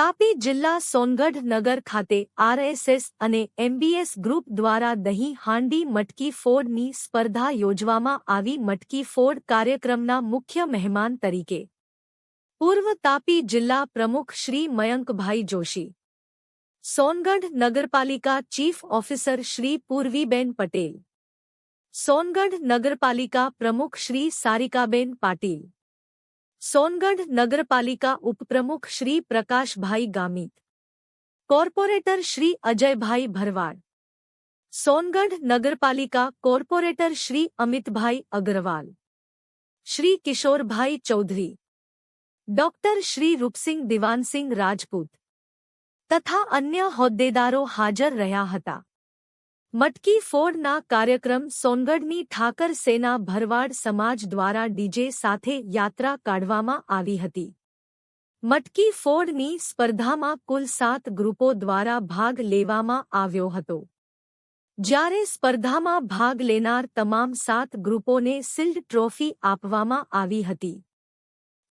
તાપી જિલ્લા સોનગઢ નગર ખાતે આરએસએસ અને એમબીએસ ગ્રુપ દ્વારા દહીં હાંડી મટકી ફોડની સ્પર્ધા યોજવામાં આવી. મટકી ફોડ કાર્યક્રમના મુખ્ય મહેમાન તરીકે પૂર્વ તાપી જિલ્લા પ્રમુખ શ્રી મયંકભાઈ જોશી, સોનગઢ નગરપાલિકા ચીફ ઓફિસર શ્રી પૂર્વીબેન પટેલ, સોનગઢ નગરપાલિકા પ્રમુખ શ્રી સારિકાબેન પાટીલ, સોનગઢ નગરપાલિકા ઉપપ્રમુખ શ્રી પ્રકાશભાઈ ગામિત, કોર્પોરેટર શ્રી અજયભાઈ ભરવાડ, સોનગઢ નગરપાલિકા કોર્પોરેટર શ્રી અમિતભાઈ અગ્રવાલ, શ્રી કિશોરભાઈ ચૌધરી, ડોક્ટર શ્રી રૂપસિંહ દિવાનસિંહ રાજપૂત તથા અન્ય હોદ્દેદારો હાજર રહ્યા હતા. મટકી ફોડના કાર્યક્રમ સોનગઢની ઠાકર સેના ભરવાડ સમાજ દ્વારા ડીજે સાથે યાત્રા કાઢવામાં આવી હતી. મટકી ફોડની સ્પર્ધામાં કુલ 7 ગ્રુપો દ્વારા ભાગ લેવામાં આવ્યો હતો, જ્યારે સ્પર્ધામાં ભાગ લેનાર તમામ 7 ગ્રુપોને શિલ્ડ ટ્રોફી આપવામાં આવી હતી.